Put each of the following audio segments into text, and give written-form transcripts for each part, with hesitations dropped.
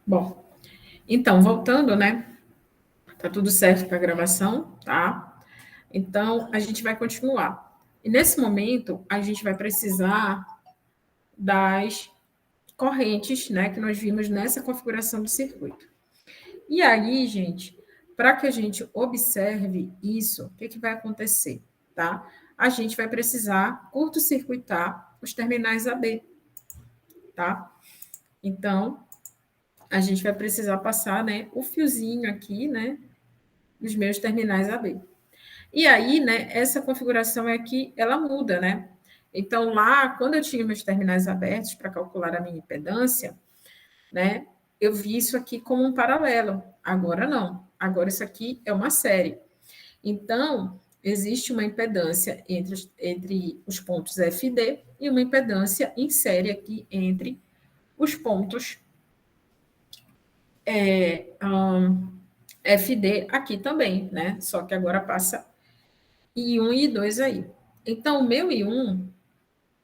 Bom, então, voltando, né? Tá tudo certo para a gravação, tá? Então, a gente vai continuar. E nesse momento, a gente vai precisar das correntes, né, que nós vimos nessa configuração do circuito. E aí, gente, para que a gente observe isso, o que, que vai acontecer, tá? A gente vai precisar curto-circuitar os terminais AB, tá? Então, a gente vai precisar passar, né, o fiozinho aqui, né, dos meus terminais AB. E aí, né, essa configuração aqui, ela muda, né? Então, lá, quando eu tinha meus terminais abertos para calcular a minha impedância, né, eu vi isso aqui como um paralelo. Agora não. Agora isso aqui é uma série. Então, existe uma impedância entre os pontos FD e uma impedância em série aqui entre os pontos FD aqui também, né? Só que agora passa I1 e I2 aí. Então, o meu I1,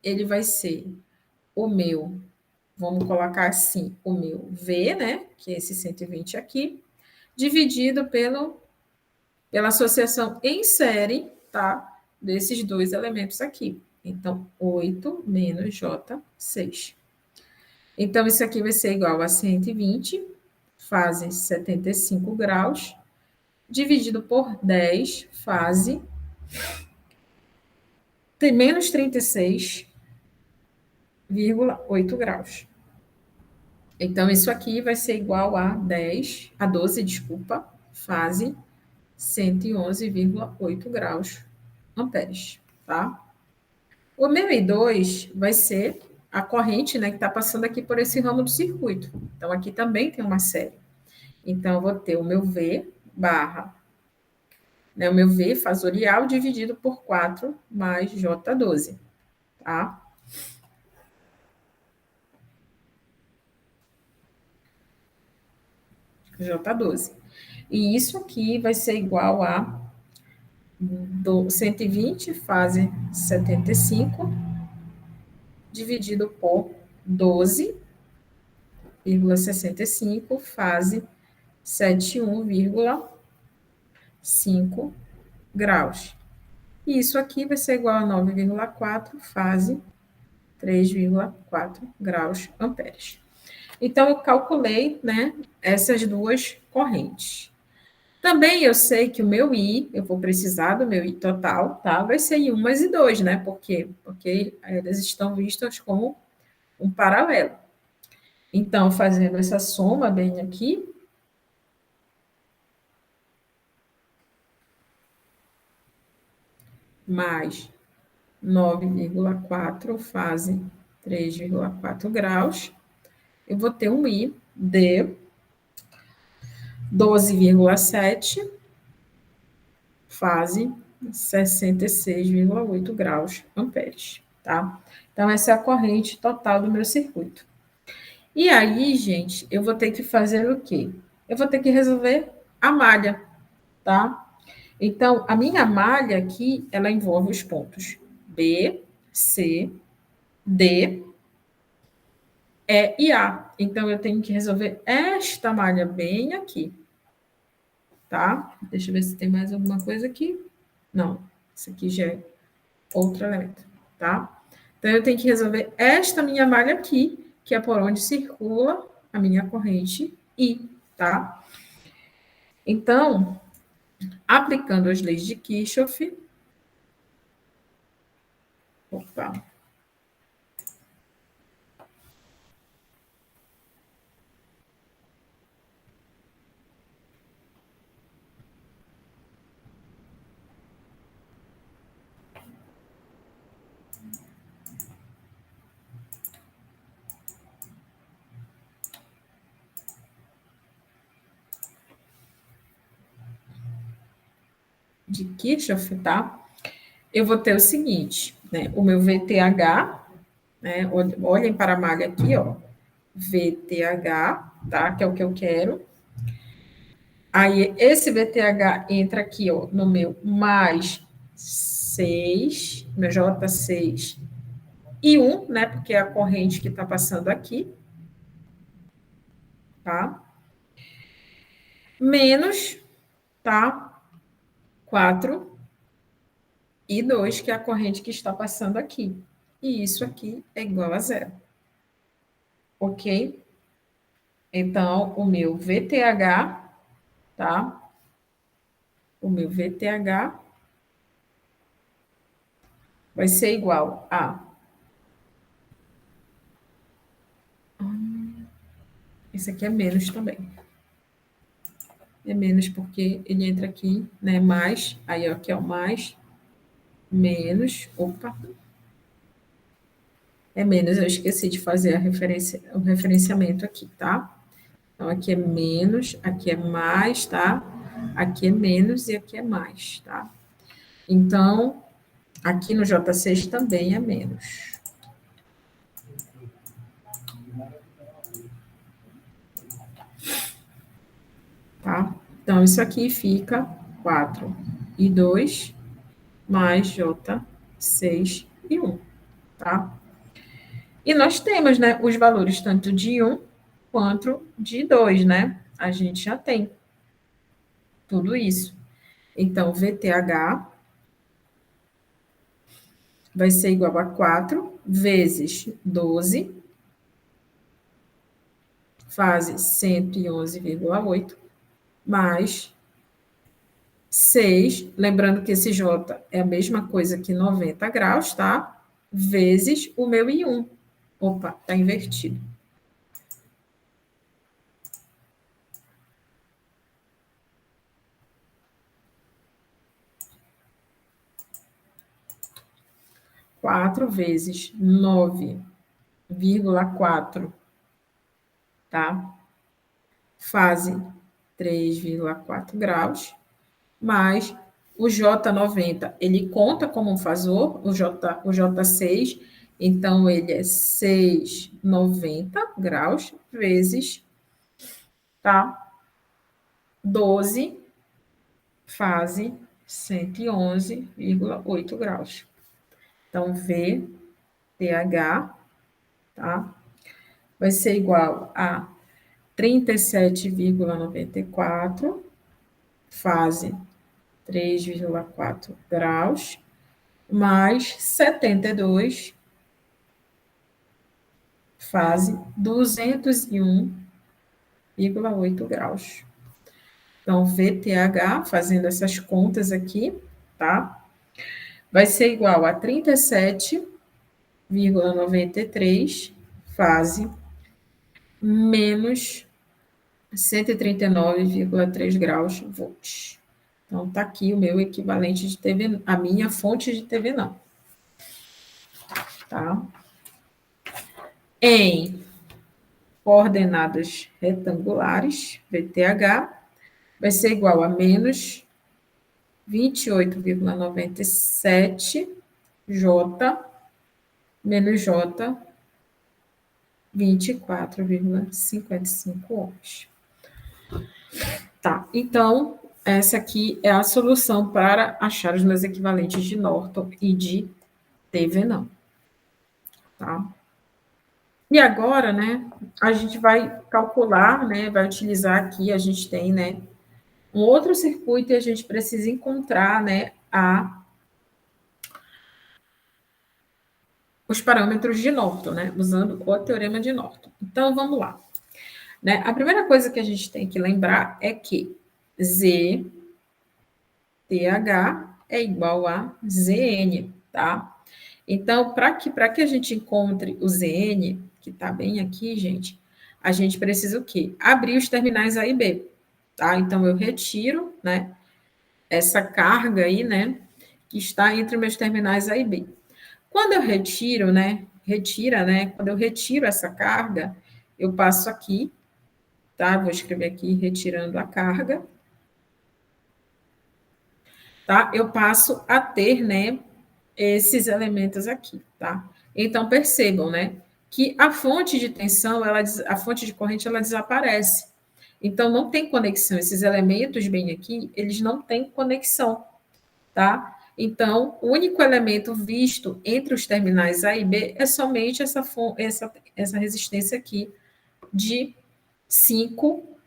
ele vai ser o meu, vamos colocar assim, o meu V, né? Que é esse 120 aqui, dividido pela associação em série, tá? Desses dois elementos aqui. Então, 8 menos J6. Então, isso aqui vai ser igual a 120, fase 75 graus, dividido por 10, fase, tem menos 36,8 graus. Então, isso aqui vai ser igual a 12, desculpa, fase 111,8 graus amperes, tá? O meu I2 vai ser a corrente, né, que está passando aqui por esse ramo do circuito. Então, aqui também tem uma série. Então, eu vou ter o meu V barra, né, o meu V fasorial dividido por 4 mais J12, tá? J12. E isso aqui vai ser igual a 120, fase 75, dividido por 12,65, fase 71,5 graus. E isso aqui vai ser igual a 9,4, fase 3,4 graus amperes. Então, eu calculei, né, essas duas correntes. Também eu sei que o meu I, eu vou precisar do meu I total, tá? Vai ser I1 mais I2, né? Por quê? Porque elas estão vistas como um paralelo. Então, fazendo essa soma bem aqui, mais 9,4, fase 3,4 graus, eu vou ter um I de 12,7, fase 66,8 graus amperes, tá? Então, essa é a corrente total do meu circuito. E aí, gente, eu vou ter que fazer o quê? Eu vou ter que resolver a malha, tá? Então, a minha malha aqui, ela envolve os pontos B, C, D, E e A. Então, eu tenho que resolver esta malha bem aqui, tá? Deixa eu ver se tem mais alguma coisa aqui. Não, isso aqui já é outro elemento, tá? Então, eu tenho que resolver esta minha malha aqui, que é por onde circula a minha corrente I, tá? Então, aplicando as leis de Kirchhoff, opa, de Kirchhoff, tá? Eu vou ter o seguinte, né? O meu VTH, né? Olhem para a malha aqui, ó. VTH, tá? Que é o que eu quero. Aí, esse VTH entra aqui, ó, no meu mais 6, meu J6 e 1, né? Porque é a corrente que está passando aqui, tá? Menos, tá? 4 e 2, que é a corrente que está passando aqui. E isso aqui é igual a zero. Ok? Então, o meu VTH, tá? O meu VTH vai ser igual a... Esse aqui é menos também. É menos porque ele entra aqui, né? Mais, aí aqui é o mais, menos, opa, é menos, eu esqueci de fazer a referência, o referenciamento aqui, tá? Então, aqui é menos, aqui é mais, tá? Aqui é menos e aqui é mais, tá? Então, aqui no J6 também é menos. Tá? Então, isso aqui fica 4 e 2 mais J6 e 1, tá? E nós temos, né, os valores tanto de 1 quanto de 2, né? A gente já tem tudo isso. Então, VTH vai ser igual a 4 vezes 12, fase 111,8, mais 6, lembrando que esse J é a mesma coisa que 90 graus, tá? Vezes o meu I1. Opa, tá invertido. Quatro vezes 9,4, tá? Fase 3,4 graus, mais o J90, ele conta como um fasor, o J6, então ele é 690 graus vezes, tá? 12, fase 111,8 graus. Então, VTH, tá? Vai ser igual a 37,94, fase 3,4 graus, mais 72, fase 201,8 graus. Então, VTH, fazendo essas contas aqui, tá? Vai ser igual a 37,93, fase, menos 139,3 graus volts. Então, tá aqui o meu equivalente de TV, a minha fonte de TV não. Tá? Em coordenadas retangulares, VTH, vai ser igual a menos 28,97 J menos J 24,55 ohms. Tá, então, essa aqui é a solução para achar os meus equivalentes de Norton e de TV não. Tá? E agora, né, a gente vai calcular, né, vai utilizar aqui, a gente tem, né, um outro circuito e a gente precisa encontrar, né, os parâmetros de Norton, né, usando o teorema de Norton. Então, vamos lá. Né? A primeira coisa que a gente tem que lembrar é que ZTH é igual a ZN, tá? Então, para que a gente encontre o ZN, que está bem aqui, gente, a gente precisa o quê? Abrir os terminais A e B, tá? Então, eu retiro, né, essa carga aí, né, que está entre meus terminais A e B. Quando eu retiro, né, quando eu retiro essa carga, eu passo aqui, tá? Vou escrever aqui, retirando a carga, tá? Eu passo a ter, né, esses elementos aqui, tá? Então, percebam, né, que a fonte de tensão, a fonte de corrente, ela desaparece. Então, não tem conexão. Esses elementos bem aqui, eles não têm conexão, tá? Então, o único elemento visto entre os terminais A e B é somente essa resistência aqui de 5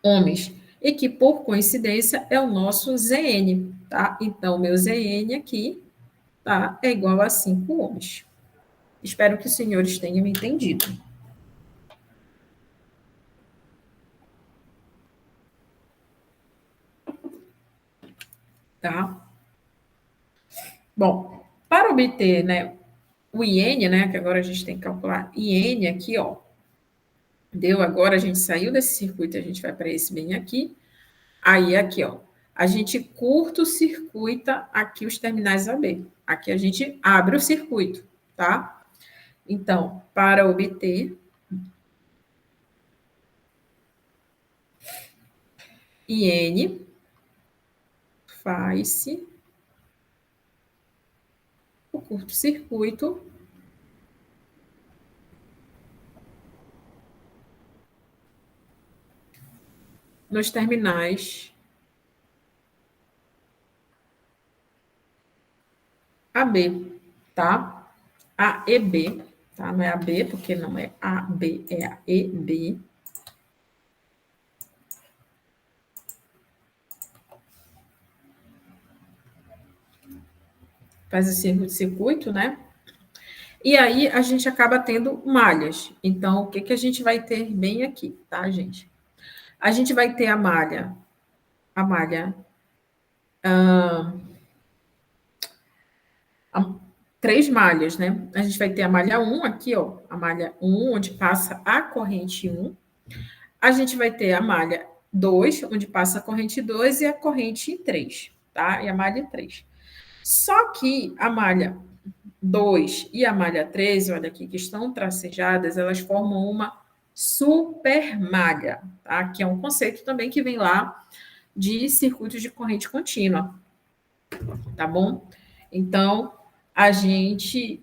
ohms, e que, por coincidência, é o nosso Zn, tá? Então, o meu Zn aqui, tá, é igual a 5 ohms. Espero que os senhores tenham entendido. Tá? Bom, para obter, né, o IN, né, que agora a gente tem que calcular IN aqui, ó, deu, agora a gente saiu desse circuito, a gente vai para esse bem aqui, aí aqui, ó, a gente curto-circuita aqui os terminais AB. Aqui a gente abre o circuito, tá? Então, para obter IN, faz-se o curto-circuito nos terminais AB, tá? A e B, tá? Não é AB, porque não é AB, é a e B. Faz o circuito, né? E aí a gente acaba tendo malhas. Então, o que, que a gente vai ter bem aqui, tá, gente? A gente vai ter a malha, a, 3 malhas, né? A gente vai ter a malha 1 aqui, ó, a malha 1, onde passa a corrente 1. A gente vai ter a malha 2, onde passa a corrente 2 e a corrente 3, tá? E a malha 3. Só que a malha 2 e a malha 13, olha aqui, que estão tracejadas, elas formam uma supermalha, tá? Que é um conceito também que vem lá de circuitos de corrente contínua, tá bom? Então, a gente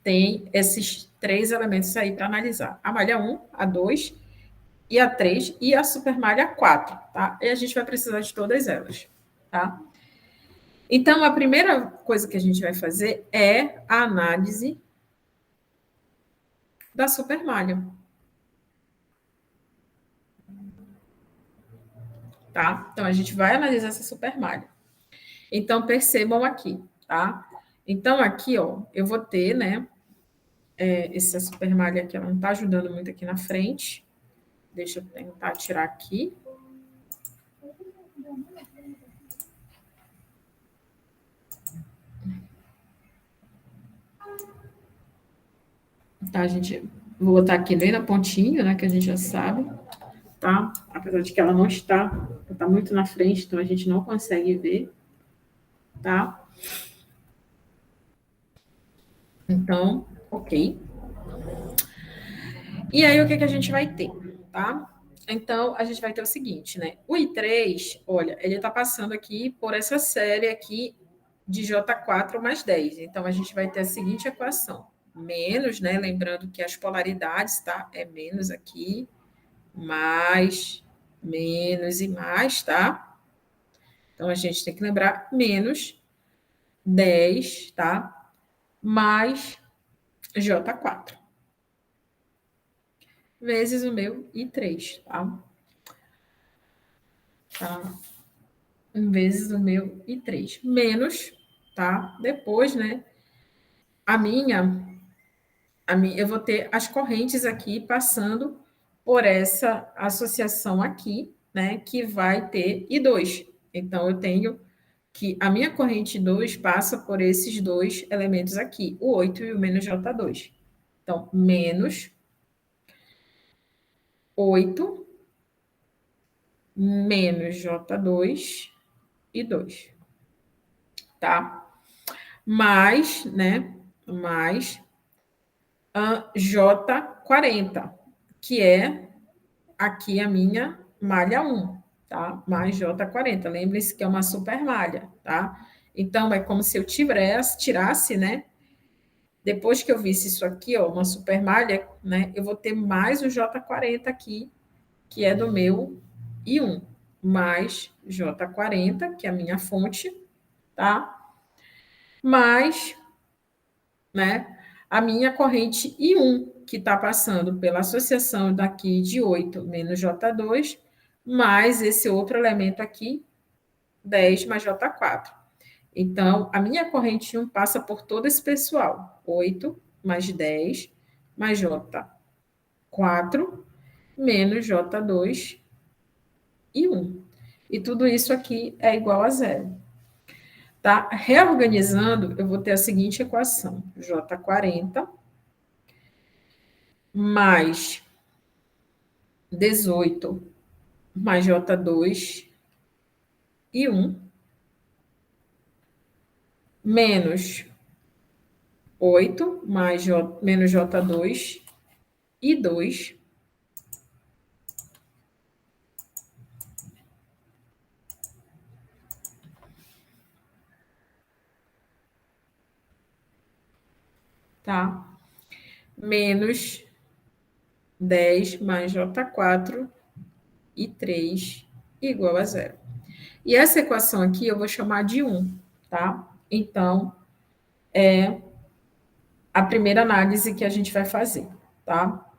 tem esses 3 elementos aí para analisar. A malha 1, a 2 e a 3 e a supermalha 4, tá? E a gente vai precisar de todas elas, tá? Então, a primeira coisa que a gente vai fazer é a análise da supermalha, tá? Então, a gente vai analisar essa supermalha. Então, percebam aqui, tá? Então, aqui, ó, eu vou ter, né, essa supermalha aqui, ela não tá ajudando muito aqui na frente. Deixa eu tentar tirar aqui. Tá, gente? Vou botar aqui bem na pontinha, né, que a gente já sabe, tá? Apesar de que ela não está muito na frente, então a gente não consegue ver, tá? Então, ok. E aí, o que, que a gente vai ter, tá? Então, a gente vai ter o seguinte, né? O I3, olha, ele está passando aqui por essa série aqui de J4 mais 10. Então, a gente vai ter a seguinte equação. Menos, né? Lembrando que as polaridades, tá? É menos aqui, mais, menos e mais, tá? Então, a gente tem que lembrar menos 10, tá? Mais J4. Vezes o meu I3, tá? Tá? Vezes o meu I3. Menos, tá? Depois, né? A minha, eu vou ter as correntes aqui passando por essa associação aqui, né? Que vai ter I2. Então, eu tenho que a minha corrente 2 passa por esses 2 elementos aqui, o 8 e o menos J2. Então, menos 8 menos J2 e 2, tá? Mais, né? Mais a J40, que é aqui a minha malha 1, tá? Mais J40. Lembre-se que é uma super malha, tá? Então, é como se eu tirasse, né? Depois que eu visse isso aqui, ó, uma super malha, né? Eu vou ter mais o J40 aqui, que é do meu I1, mais J40, que é a minha fonte, tá? Mais, né, a minha corrente I1, que está passando pela associação daqui de 8 menos J2, mais esse outro elemento aqui, 10 mais J4. Então, a minha corrente 1 passa por todo esse pessoal. 8 mais 10 mais J4 menos J2 e 1. E tudo isso aqui é igual a zero. Tá? Reorganizando, eu vou ter a seguinte equação: J40 mais 18 mais J2 e 1 menos 8 mais menos J2 e 2 tá? Menos 10 mais J4 e 3 igual a zero. E essa equação aqui eu vou chamar de 1, tá? Então, é a primeira análise que a gente vai fazer, tá?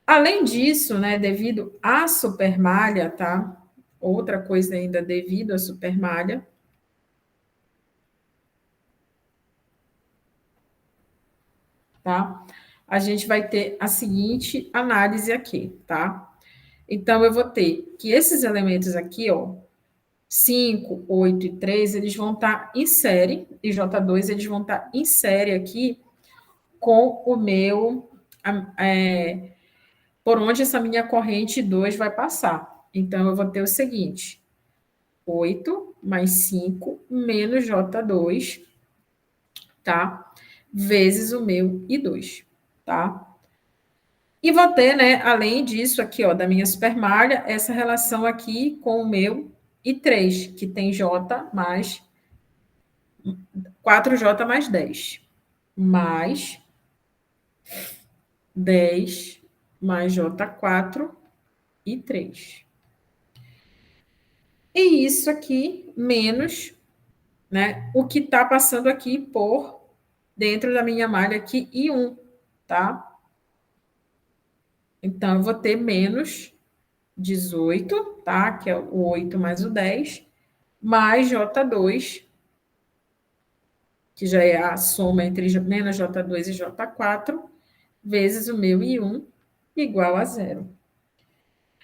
Além disso, né, devido à supermalha, tá? Outra coisa ainda devido à supermalha, tá? A gente vai ter a seguinte análise aqui, tá? Então, eu vou ter que esses elementos aqui, ó, 5, 8 e 3, eles vão estar em série, e J2, eles vão estar em série aqui com o meu, por onde essa minha corrente 2 vai passar. Então, eu vou ter o seguinte, 8 mais 5 menos J2, tá? Vezes o meu I2, tá? E vou ter, né, além disso aqui, ó, da minha supermalha, essa relação aqui com o meu I3, que tem J mais 4J mais 10. Mais 10 mais J4 e 3. E isso aqui menos, né, o que está passando aqui por dentro da minha malha aqui, I1, tá? Então, eu vou ter menos 18, tá? Que é o 8 mais o 10, mais J2, que já é a soma entre menos J2 e J4, vezes o meu I1, igual a zero.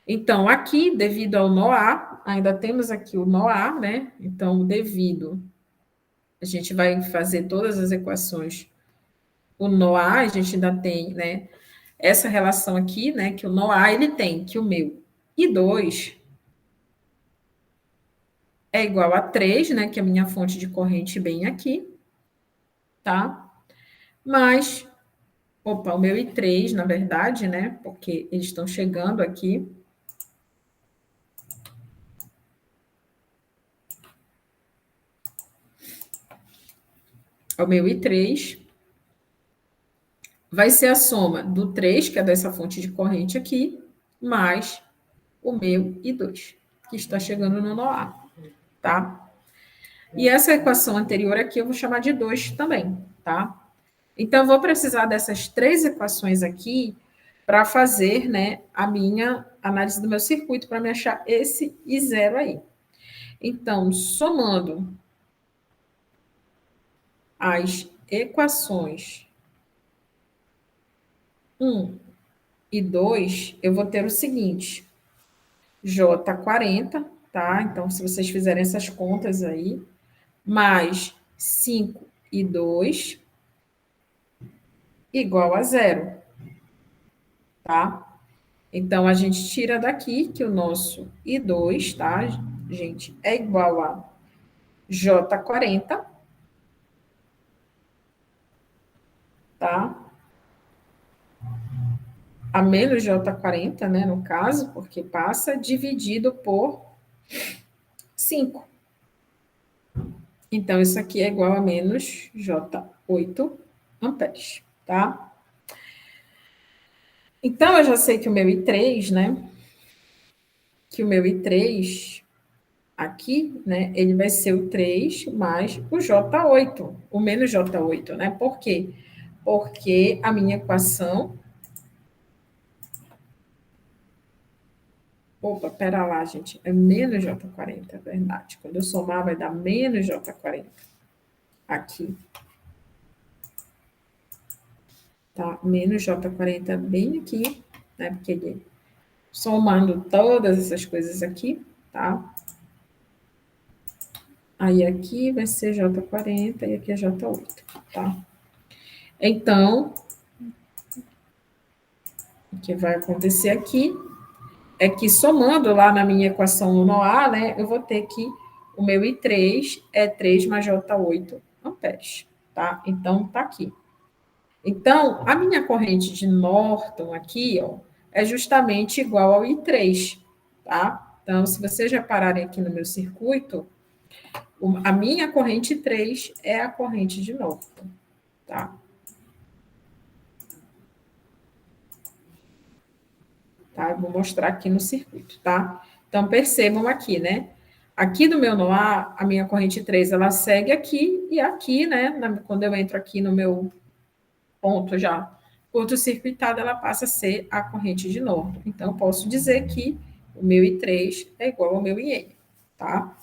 Então, aqui, devido ao NOA, ainda temos aqui o NOA, né? Então, devido, a gente vai fazer todas as equações. O NOA, a gente ainda tem, né? Essa relação aqui, né? Que o NOA, ele tem que o meu I2 é igual a 3, né? Que é a minha fonte de corrente bem aqui, tá? Mais, opa, o meu I3, na verdade, né? Porque eles estão chegando aqui. O meu I3 vai ser a soma do 3, que é dessa fonte de corrente aqui, mais o meu I2, que está chegando no NOA, tá? E essa equação anterior aqui eu vou chamar de 2 também, tá? Então, eu vou precisar dessas três equações aqui para fazer, né, a minha análise do meu circuito, para me achar esse I0 aí. Então, somando as equações 1 e 2, eu vou ter o seguinte, J40, tá? Então, se vocês fizerem essas contas aí, mais 5 e 2, igual a zero, tá? Então, a gente tira daqui que o nosso I2, tá, gente, é igual a J40, tá? A menos J40, né, no caso, porque passa dividido por 5. Então, isso aqui é igual a menos J8 amperes, tá? Então, eu já sei que o meu I3, né, que o meu I3 aqui, né, ele vai ser o 3 mais o J8, o menos J8, né? Por quê? Porque a minha equação... Opa, pera lá, gente. É menos J40, é verdade. Quando eu somar, vai dar menos J40 aqui. Tá? Menos J40 bem aqui, né? Porque ele somando todas essas coisas aqui, tá? Aí aqui vai ser J40 e aqui é J8, tá? Então, o que vai acontecer aqui é que somando lá na minha equação no NOA, né, eu vou ter que o meu I3 é 3 mais J8 amperes, tá? Então, tá aqui. Então, a minha corrente de Norton aqui, ó, é justamente igual ao I3, tá? Então, se vocês repararem aqui no meu circuito, a minha corrente 3 é a corrente de Norton, tá? Tá? Eu vou mostrar aqui no circuito, tá? Então, percebam aqui, né? Aqui do meu NOA, a minha corrente 3, ela segue aqui e aqui, né? Quando eu entro aqui no meu ponto já curto-circuitado, ela passa a ser a corrente de Norton. Então, eu posso dizer que o meu I3 é igual ao meu IN, tá?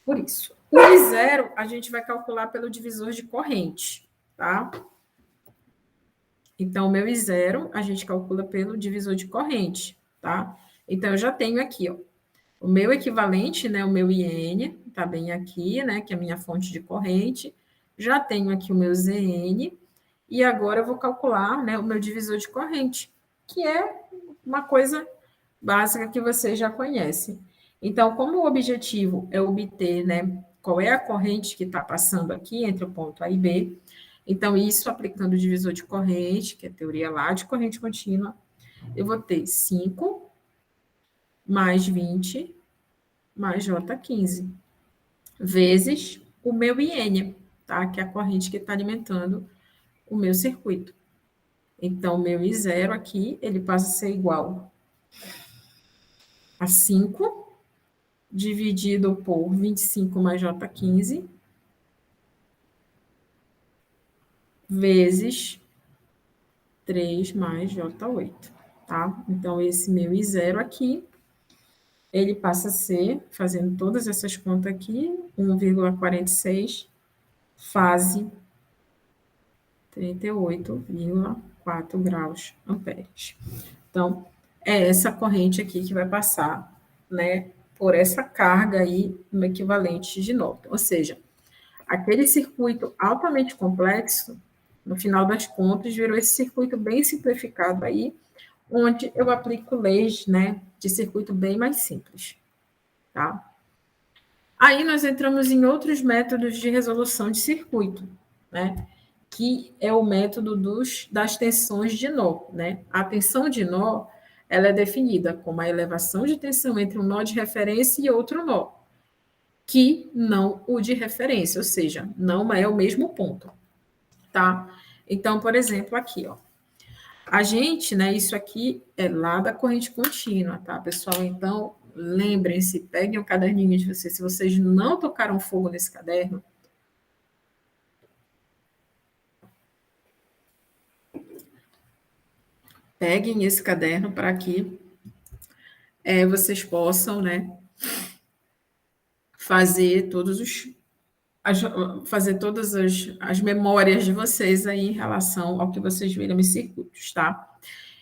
Por isso. O I0 a gente vai calcular pelo divisor de corrente, tá? Então, o meu I0 a gente calcula pelo divisor de corrente, tá? Então, eu já tenho aqui, ó, o meu equivalente, né, o meu IN, tá bem aqui, né, que é a minha fonte de corrente. Já tenho aqui o meu ZN, e agora eu vou calcular, né, o meu divisor de corrente, que é uma coisa básica que você já conhece. Então, como o objetivo é obter, né, qual é a corrente que está passando aqui entre o ponto A e B, então, isso aplicando o divisor de corrente, que é a teoria lá de corrente contínua, eu vou ter 5 mais 20 mais J15, vezes o meu IN, tá? Que é a corrente que está alimentando o meu circuito. Então, o meu I0 aqui, ele passa a ser igual a 5 dividido por 25 mais J15, vezes 3 mais J8, tá? Então, esse meu I0 aqui, ele passa a ser, fazendo todas essas contas aqui, 1,46 fase 38,4 graus amperes. Então, é essa corrente aqui que vai passar, né, por essa carga aí no equivalente de Norton. Ou seja, aquele circuito altamente complexo, no final das contas, virou esse circuito bem simplificado aí, onde eu aplico leis, né, de circuito bem mais simples, tá? Aí nós entramos em outros métodos de resolução de circuito, né? Que é o método das tensões de nó, né? A tensão de nó, ela é definida como a elevação de tensão entre um nó de referência e outro nó, que não o de referência, ou seja, não é o mesmo ponto, tá? Então, por exemplo, aqui, ó, a gente, né, isso aqui é lá da corrente contínua, tá, pessoal? Então, lembrem-se, peguem o caderninho de vocês. Se vocês não tocaram fogo nesse caderno, peguem esse caderno para que vocês possam, né, fazer fazer todas as memórias de vocês aí em relação ao que vocês viram nos circuitos, tá?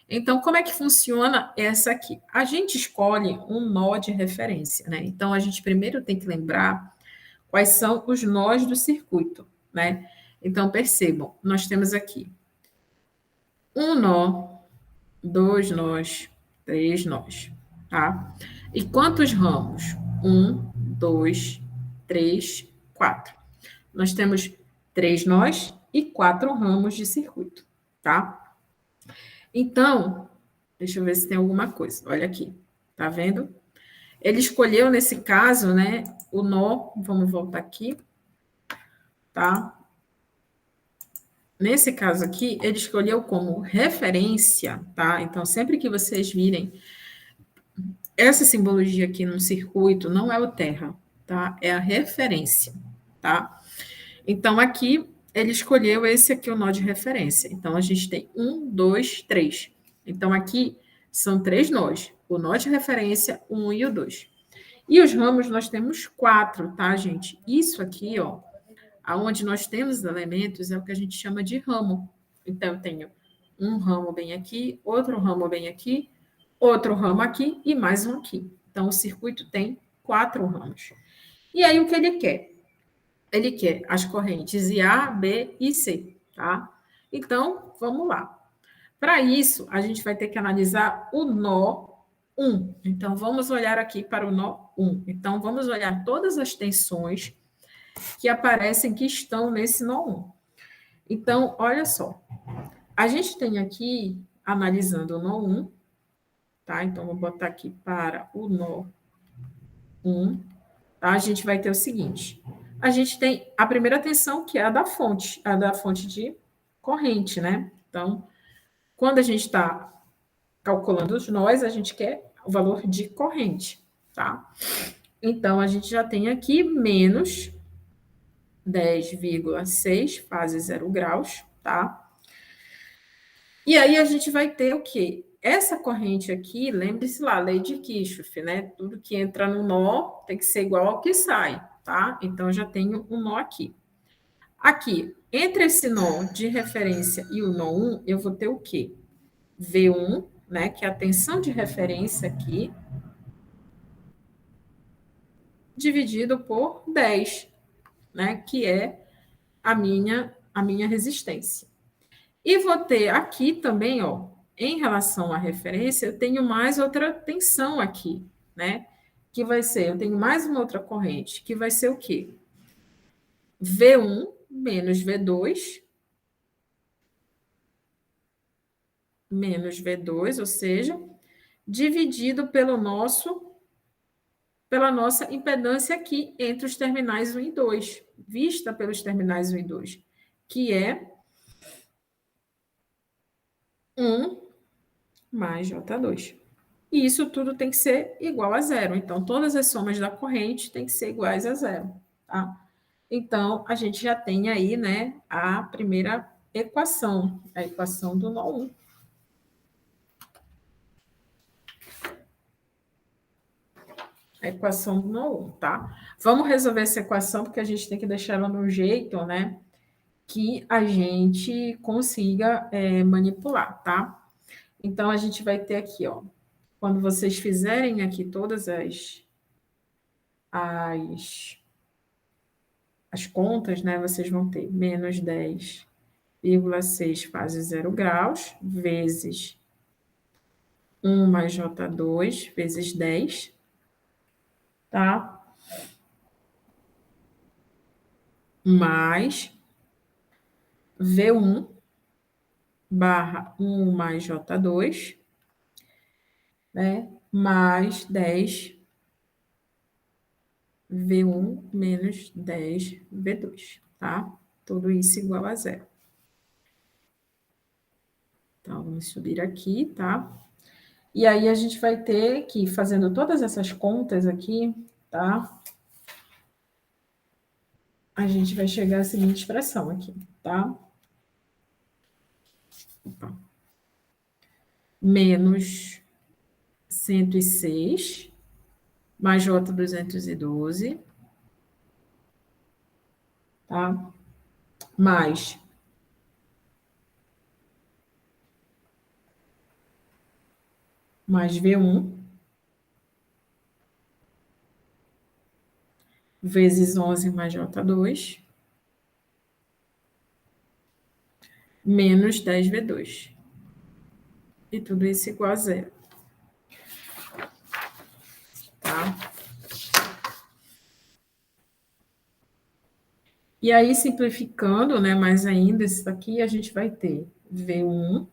Então, como é que funciona essa aqui? A gente escolhe um nó de referência, né? Então, a gente primeiro tem que lembrar quais são os nós do circuito, né? Então, percebam, nós temos aqui um nó, dois nós, três nós, tá? E quantos ramos? Um, dois, três, quatro. Nós temos três nós e quatro ramos de circuito, tá? Então, deixa eu ver se tem alguma coisa. Olha aqui, tá vendo? Ele escolheu, nesse caso, né, o nó, vamos voltar aqui, tá? Nesse caso aqui, ele escolheu como referência, tá? Então, sempre que vocês virem Essa simbologia aqui no circuito não é o terra, tá? É a referência, tá? Então, aqui ele escolheu esse aqui, o nó de referência. Então, a gente tem 1, 2, 3. Então, aqui são 3 nós. O nó de referência, o 1 e o 2. E os ramos nós temos 4, tá, gente? Isso aqui, ó, aonde nós temos elementos, é o que a gente chama de ramo. Então, eu tenho um ramo bem aqui, outro ramo bem aqui, outro ramo aqui e mais um aqui. Então, o circuito tem 4 ramos. E aí, o que ele quer? Ele quer as correntes IA, B e C, tá? Então, vamos lá. Para isso, a gente vai ter que analisar o nó 1. Então, vamos olhar aqui para o nó 1. Então, vamos olhar todas as tensões que aparecem, que estão nesse nó 1. Então, olha só. A gente tem aqui, analisando o nó 1, tá? Então, vou botar aqui para o nó 1, tá? A gente vai ter o seguinte. A gente tem a primeira tensão, que é a da fonte de corrente, né? Então, quando a gente está calculando os nós, a gente quer o valor de corrente, tá? Então, a gente já tem aqui menos 10,6 fase 0 graus, tá? E aí a gente vai ter o quê? Essa corrente aqui, lembre-se lá, lei de Kirchhoff, né? Tudo que entra no nó tem que ser igual ao que sai, tá? Então, eu já tenho um nó aqui. Aqui, entre esse nó de referência e o nó 1, eu vou ter o quê? V1, né? Que é a tensão de referência aqui, dividido por 10, né? Que é a minha resistência. E vou ter aqui também, ó, em relação à referência, eu tenho mais outra tensão aqui, né? Que vai ser, eu tenho mais uma outra corrente, que vai ser o quê? V1 menos V2, ou seja, dividido pela nossa impedância aqui entre os terminais 1 e 2, vista pelos terminais 1 e 2, que é 1 mais J2. E isso tudo tem que ser igual a zero. Então, todas as somas da corrente têm que ser iguais a zero, tá? Então, a gente já tem aí, né, a primeira equação, a equação do nó 1. A equação do nó 1, tá? Vamos resolver essa equação, porque a gente tem que deixar ela no jeito, né, que a gente consiga manipular, tá? Então, a gente vai ter aqui, ó, quando vocês fizerem aqui todas as contas, né, vocês vão ter menos 10,6 fase 0 graus, vezes 1 mais J2, vezes 10, tá? Mais V1 barra 1 mais J2, né? Mais 10 V1 menos 10 V2, tá? Tudo isso igual a zero. Então, vamos subir aqui, tá? E aí, a gente vai ter que, fazendo todas essas contas aqui, tá? A gente vai chegar à seguinte expressão aqui, tá? Opa. Menos 106, mais J212, tá? Mais V1, vezes 11 mais J2, menos 10V2. E tudo isso igual a zero. Tá? E aí, simplificando, né, mais ainda, isso aqui, a gente vai ter V1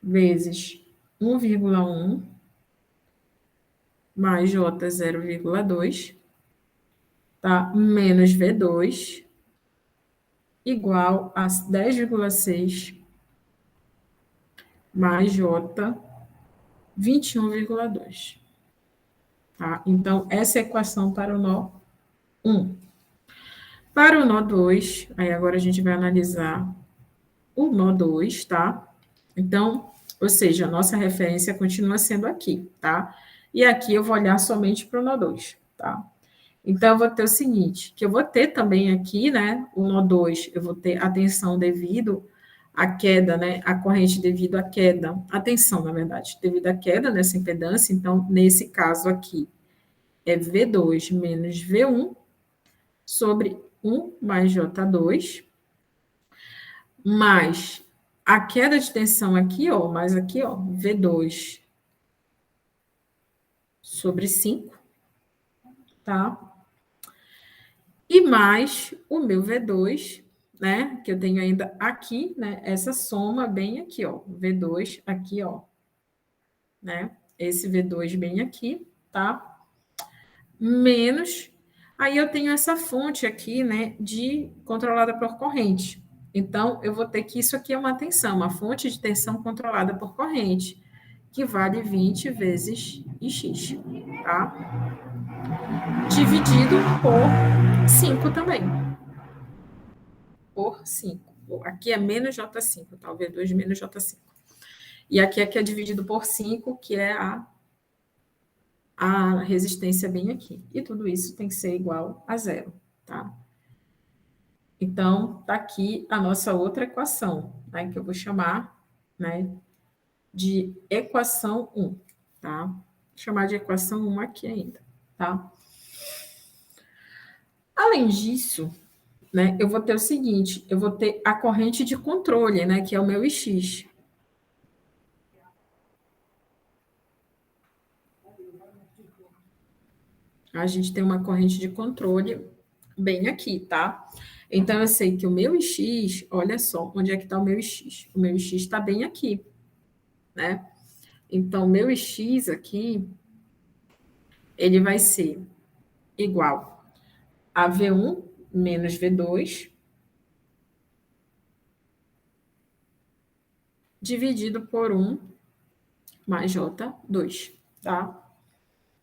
vezes 1,1 mais J 0,2, tá? Menos V2 igual a 10,6 mais J 21,2. Tá? Então, essa é a equação para o nó 1. Para o nó 2, aí agora a gente vai analisar o nó 2, tá? Então, ou seja, a nossa referência continua sendo aqui, tá? E aqui eu vou olhar somente para o nó 2, tá? Então, eu vou ter o seguinte, que eu vou ter também aqui, né, o nó 2, eu vou ter a tensão devido à queda, né, a corrente devido à queda, a tensão, na verdade, devido à queda nessa impedância, então, nesse caso aqui, é V2 menos V1 sobre 1 mais J2, mais a queda de tensão aqui, ó, mais aqui, ó, V2 sobre 5, tá? E mais o meu V2, né, que eu tenho ainda aqui, né, essa soma bem aqui, ó, V2 aqui, ó, né, esse V2 bem aqui, tá? Menos, aí eu tenho essa fonte aqui, né, de controlada por corrente. Então, eu vou ter que isso aqui é uma tensão, uma fonte de tensão controlada por corrente, que vale 20 vezes Ix, tá? Dividido por 5 também. Por 5. Aqui é menos J5, tá? O V2 menos J5. E aqui é dividido por 5, que é a resistência bem aqui. E tudo isso tem que ser igual a zero, tá? Então, tá aqui a nossa outra equação, né, que eu vou chamar, né, de equação 1, tá? Vou chamar de equação 1 aqui ainda, tá? Além disso, né, eu vou ter o seguinte, eu vou ter a corrente de controle, né, que é o meu Ix. A gente tem uma corrente de controle bem aqui, tá? Então, eu sei que o meu Ix, olha só, onde é que está o meu Ix? O meu Ix está bem aqui, né? Então, o meu Ix aqui, ele vai ser igual a V1 menos V2 dividido por 1 mais J2, tá?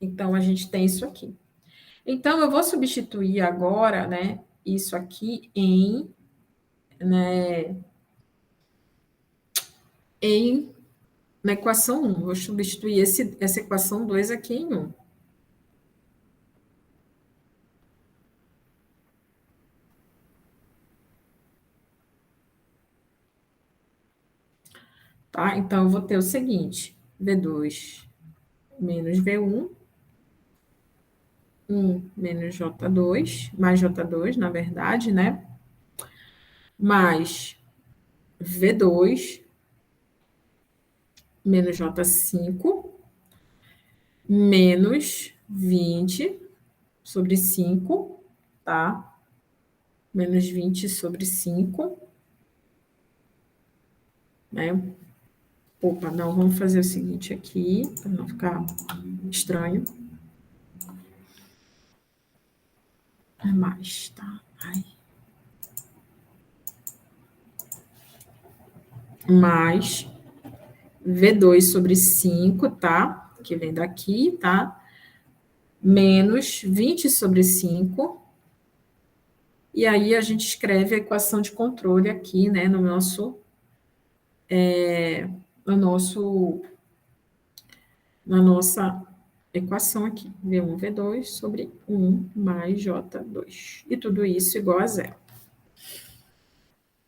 Então, a gente tem isso aqui. Então, eu vou substituir agora, né, isso aqui né, na equação 1. Vou substituir essa equação 2 aqui em 1. Tá? Então, eu vou ter o seguinte, V2 menos V1, 1 menos J2, mais J2, na verdade, né? Mais V2 menos J5, menos 20 sobre 5, tá? Menos 20 sobre 5, né? Opa, não, vamos fazer o seguinte aqui, para não ficar estranho. É mais, tá? Ai. Mais V2 sobre 5, tá? Que vem daqui, tá? Menos 20 sobre 5. E aí a gente escreve a equação de controle aqui, né? Na nossa equação aqui. V1, V2 sobre 1 mais J2. E tudo isso igual a zero.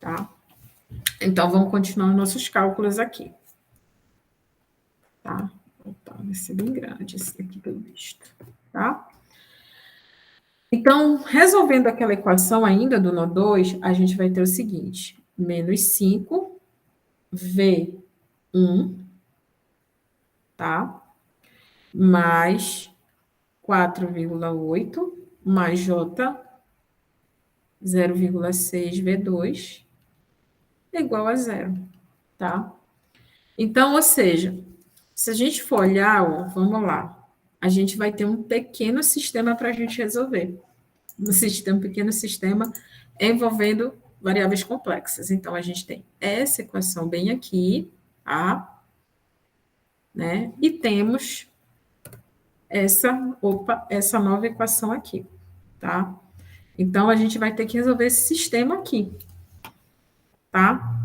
Tá? Então, vamos continuar os nossos cálculos aqui. Tá? Opa, vai ser bem grande esse aqui, pelo visto. Tá? Então, resolvendo aquela equação ainda do nó 2, a gente vai ter o seguinte, menos 5, V1, tá? Mais 4,8, mais J, 0,6 V2, igual a zero, tá? Então, ou seja, se a gente for olhar, ó, vamos lá, a gente vai ter um pequeno sistema para a gente resolver. Um pequeno sistema envolvendo variáveis complexas. Então, a gente tem essa equação bem aqui, tá? né? E temos essa nova equação aqui, tá? Então, a gente vai ter que resolver esse sistema aqui, tá?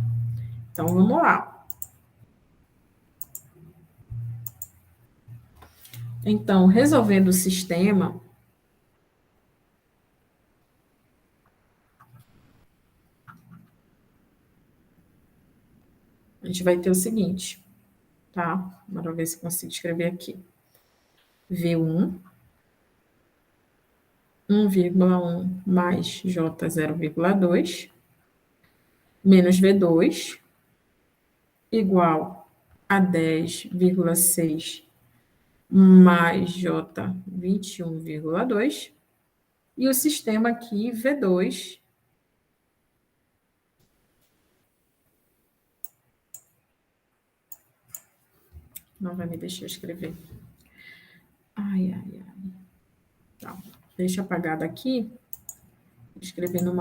Então, vamos lá. Então, resolvendo o sistema, a gente vai ter o seguinte, tá? Bora ver se consigo escrever aqui. V1, 1,1 mais J 0,2, menos V2, igual a 10,6 mais J 21,2. E o sistema aqui, V2, não vai me deixar escrever. Ai, ai, ai. Tá. Deixa apagado aqui. Vou escrever no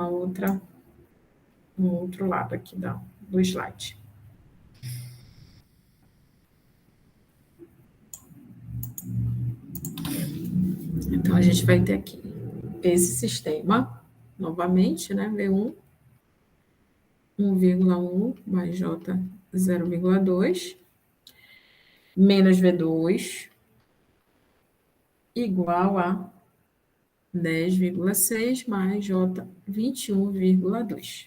outro lado aqui do slide. Então, a gente vai ter aqui esse sistema, novamente, né? V1, 1,1 mais J 0,2, menos V2, igual a 10,6 mais J 21,2.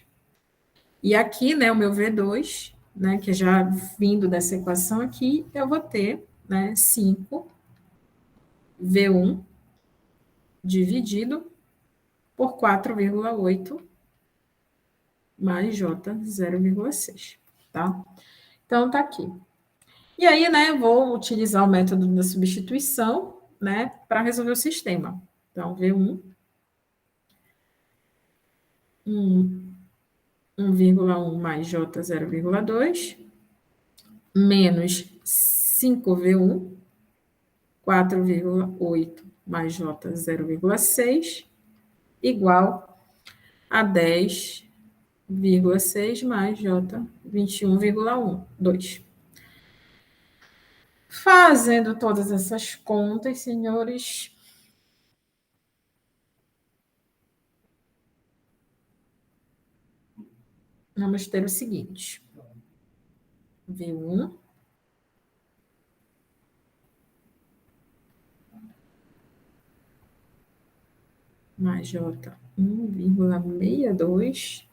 E aqui, né, o meu V2, né, que já vindo dessa equação aqui, eu vou ter, né, 5 V1 dividido por 4,8 mais J 0,6, tá? Então, tá aqui. E aí, né, vou utilizar o método da substituição, né, para resolver o sistema. Então, V1, 1,1 mais J 0,2, menos 5V1, 4,8 mais J 0,6, igual a 10,6 mais J 21,1, 2. Fazendo todas essas contas, senhores, vamos ter o seguinte: V1 mais J 1,62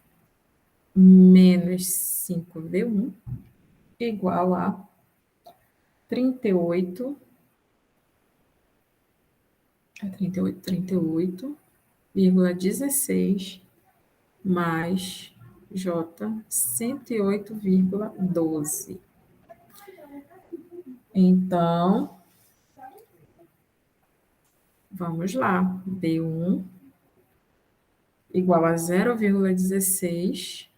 menos 5V1 igual a 38,16 mais J 108,12. Então, vamos lá. B1 igual a 0,16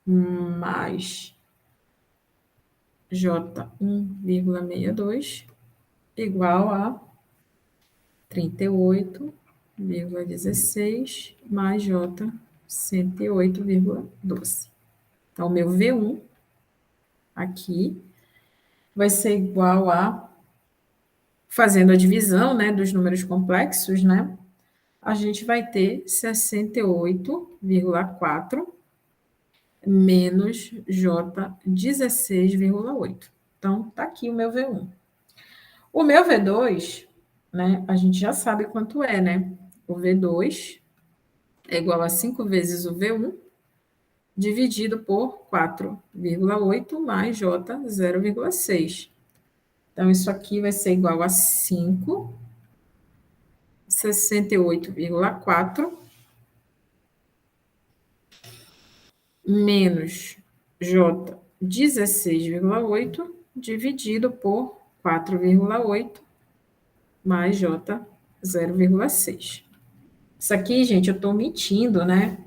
mais J 1,62 igual a 38,16 mais J 108,12. Então, o meu V1 aqui vai ser igual a, fazendo a divisão, né, dos números complexos, né, a gente vai ter 68,4 menos J 16,8. Então, tá aqui o meu V1. O meu V2, né, a gente já sabe quanto é, né? O V2 é igual a 5 vezes o V1, dividido por 4,8 mais J 0,6. Então, isso aqui vai ser igual a 5, 68,4 menos J 16,8 dividido por 4,8 mais J 0,6. Isso aqui, gente, eu estou omitindo, né?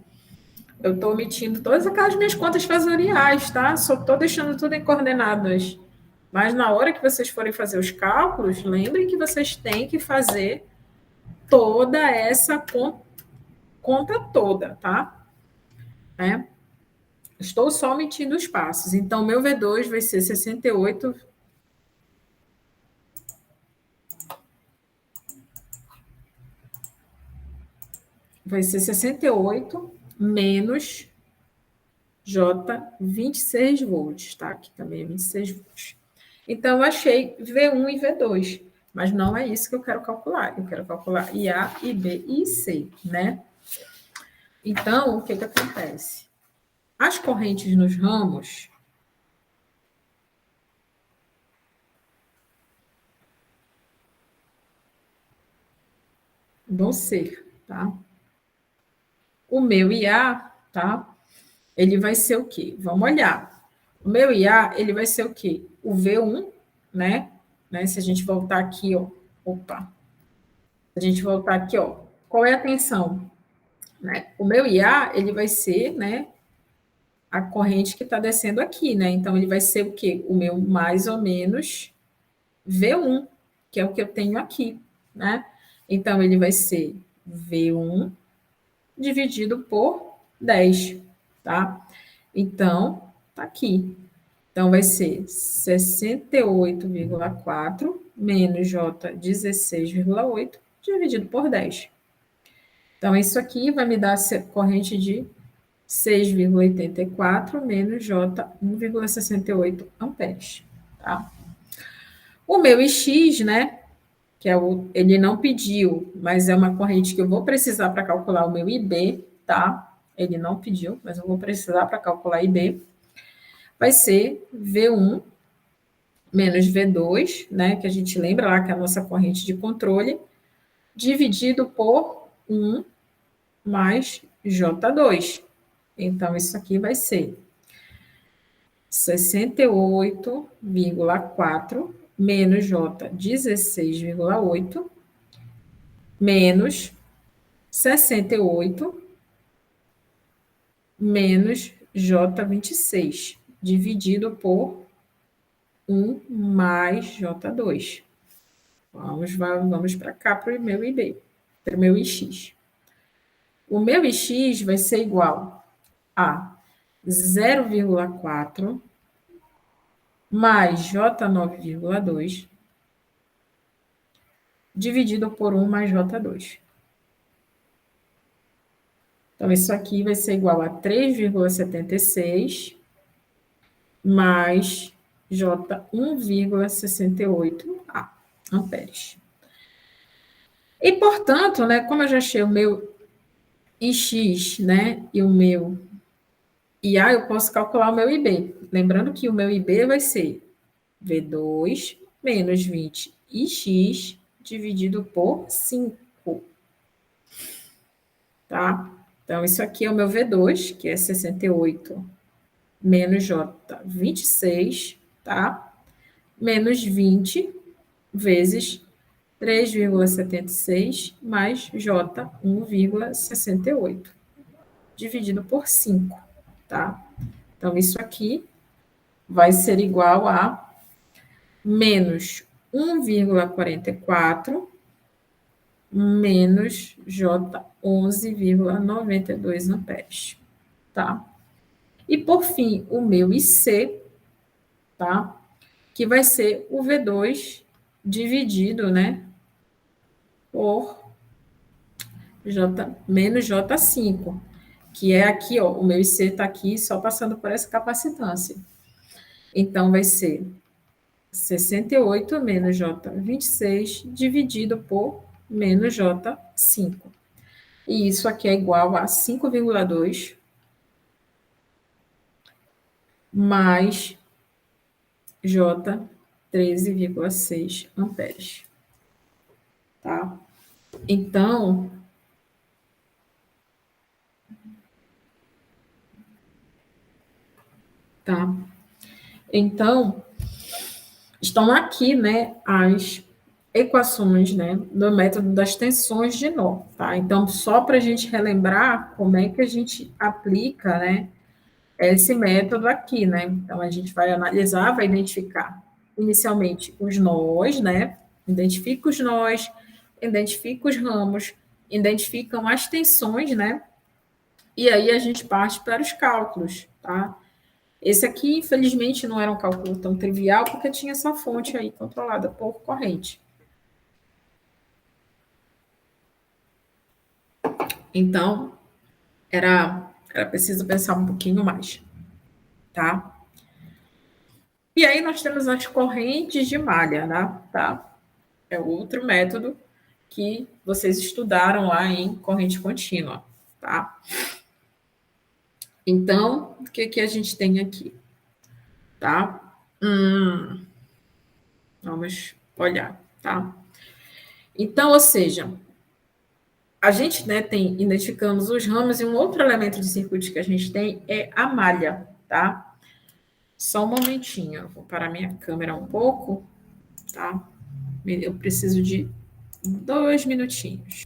Eu estou omitindo todas aquelas minhas contas fasoriais, tá? Só estou deixando tudo em coordenadas. Mas na hora que vocês forem fazer os cálculos, lembrem que vocês têm que fazer toda essa conta toda, tá? É. Estou só omitindo os passos. Então, meu V2 vai ser 68. vai ser 68 menos J 26 volts, tá? Aqui também é 26 volts. Então, eu achei V1 e V2, mas não é isso que eu quero calcular. Eu quero calcular IA, IB e IC, né? Então, o que que acontece? As correntes nos ramos vão ser, tá? O meu IA, tá? Ele vai ser o quê? Vamos olhar. O meu IA, ele vai ser o quê? O V1, né? Se a gente voltar aqui, ó. Opa. Se a gente voltar aqui, ó. Qual é a tensão? Né? O meu IA, ele vai ser, né? A corrente que está descendo aqui, né? Então, ele vai ser o quê? O meu mais ou menos V1, que é o que eu tenho aqui, né? Então, ele vai ser V1 dividido por 10, tá? Então, tá aqui. Então, vai ser 68,4 menos J 16,8 dividido por 10. Então, isso aqui vai me dar a corrente de 6,84 menos J 1,68 amperes, tá? O meu Ix, né, que é ele não pediu, mas é uma corrente que eu vou precisar para calcular o meu IB, tá? Ele não pediu, mas eu vou precisar para calcular IB. Vai ser V1 menos V2, né? Que a gente lembra lá que é a nossa corrente de controle, dividido por 1 mais J2. Então, isso aqui vai ser 68,4 menos J 16,8 menos 68 menos J 26 dividido por 1 mais J2. Vamos para cá para o meu IB, para o meu Ix. O meu Ix vai ser igual a 0,4 mais J 9,2 dividido por 1 mais J2. Então, isso aqui vai ser igual a 3,76 mais J 1,68 amperes. E, portanto, né, como eu já achei o meu Ix, né, e o meu IA, eu posso calcular o meu IB. Lembrando que o meu IB vai ser V2 menos 20 Ix dividido por 5, tá? Então, isso aqui é o meu V2, que é 68 menos J 26, tá? Menos 20 vezes 3,76 mais J 1,68 dividido por 5, tá? Então, isso aqui vai ser igual a menos 1,44 menos J 11,92 amperes, tá? E, por fim, o meu IC, tá? Que vai ser o V2 dividido, né, por J menos J5, que é aqui, ó, o meu IC está aqui só passando por essa capacitância. Então, vai ser 68 menos J 26 dividido por menos J5. E isso aqui é igual a 5,2 mais J 13,6 amperes. Tá? Então, tá? Então, estão aqui, né, as equações, né, do método das tensões de nó, tá? Então, só para a gente relembrar como é que a gente aplica, né, esse método aqui, né? Então, a gente vai analisar, vai identificar inicialmente os nós, né? Identifica os nós, identifica os ramos, identificam as tensões, né? E aí a gente parte para os cálculos, tá? Esse aqui, infelizmente, não era um cálculo tão trivial, porque tinha essa fonte aí controlada por corrente. Então, era preciso pensar um pouquinho mais, tá? E aí nós temos as correntes de malha, né? Tá? É outro método que vocês estudaram lá em corrente contínua, tá? Então, o que que a gente tem aqui, tá? Vamos olhar, tá? Então, ou seja, a gente, né, identificamos os ramos e um outro elemento de circuito que a gente tem é a malha, tá? Só um momentinho, eu vou parar minha câmera um pouco, tá? Eu preciso de 2 minutinhos.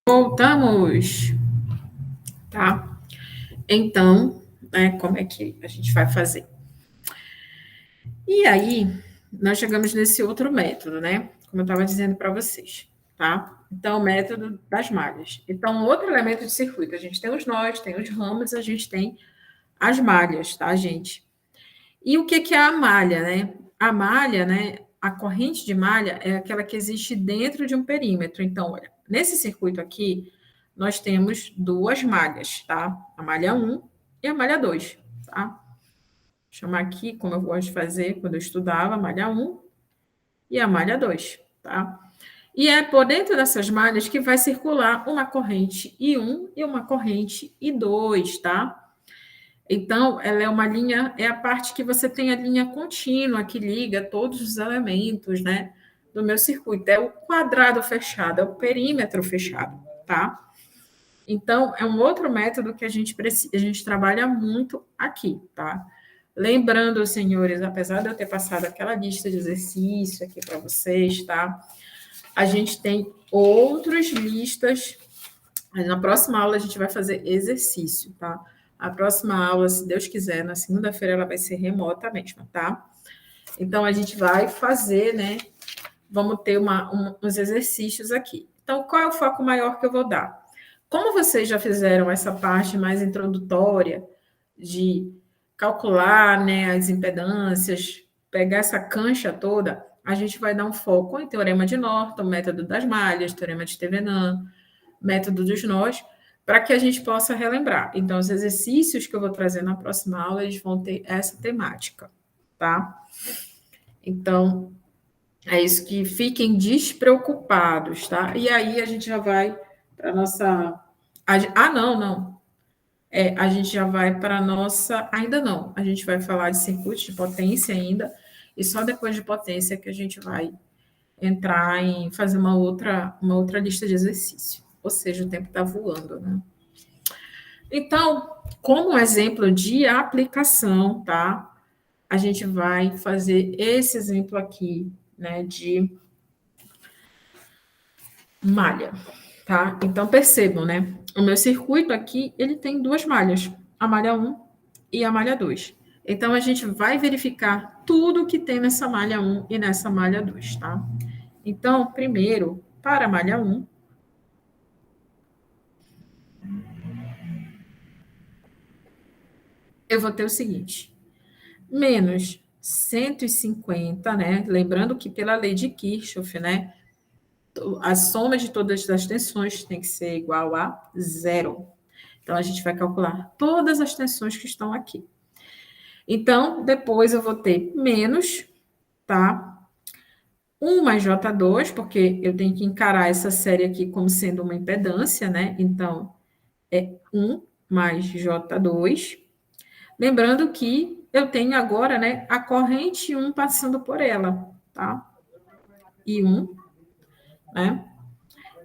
Voltamos, tá? Então, né, como é que a gente vai fazer? E aí, nós chegamos nesse outro método, né? Como eu estava dizendo para vocês, tá? Então, o método das malhas. Então, outro elemento de circuito, a gente tem os nós, tem os ramos, a gente tem as malhas, tá, gente? E o que que é a malha, né? A malha, né? A corrente de malha é aquela que existe dentro de um perímetro. Então, olha, nesse circuito aqui, nós temos duas malhas, tá? A malha um e a malha 2, tá? Vou chamar aqui, como eu gosto de fazer quando eu estudava, a malha um e a malha 2, tá? E é por dentro dessas malhas que vai circular uma corrente I1 e uma corrente I2, tá? Então, ela é uma linha, é a parte que você tem a linha contínua que liga todos os elementos, né, do meu circuito. É o quadrado fechado, é o perímetro fechado, tá? Então, é um outro método que a gente trabalha muito aqui, tá? Lembrando, senhores, apesar de eu ter passado aquela lista de exercício aqui para vocês, tá? A gente tem outras listas. Na próxima aula a gente vai fazer exercício, tá? A próxima aula, se Deus quiser, na segunda-feira ela vai ser remota mesmo, tá? Então a gente vai fazer, né? Vamos ter uns exercícios aqui. Então, qual é o foco maior que eu vou dar? Como vocês já fizeram essa parte mais introdutória de calcular, né, as impedâncias, pegar essa cancha toda, a gente vai dar um foco em teorema de Norton, método das malhas, teorema de Thevenin, método dos nós, para que a gente possa relembrar. Então, os exercícios que eu vou trazer na próxima aula, eles vão ter essa temática, tá? Então, é isso, que fiquem despreocupados, tá? E aí a gente já vai para a nossa. Não, não. A gente já vai para a nossa. Ainda não. A gente vai falar de circuitos de potência ainda. E só depois de potência que a gente vai entrar em fazer uma outra lista de exercício. Ou seja, o tempo está voando, né? Então, como exemplo de aplicação, tá? A gente vai fazer esse exemplo aqui, né, de malha, tá? Então, percebam, né? O meu circuito aqui, ele tem duas malhas, a malha um e a malha 2. Então, a gente vai verificar tudo que tem nessa malha um e nessa malha 2, tá? Então, primeiro, para a malha um, eu vou ter o seguinte: menos 150, né? Lembrando que pela lei de Kirchhoff, né? A soma de todas as tensões tem que ser igual a zero. Então, a gente vai calcular todas as tensões que estão aqui. Então, depois eu vou ter menos, tá? 1 mais J2, porque eu tenho que encarar essa série aqui como sendo uma impedância, né? Então, é 1 mais J2. Lembrando que eu tenho agora, né, a corrente 1 passando por ela, tá? E 1, né?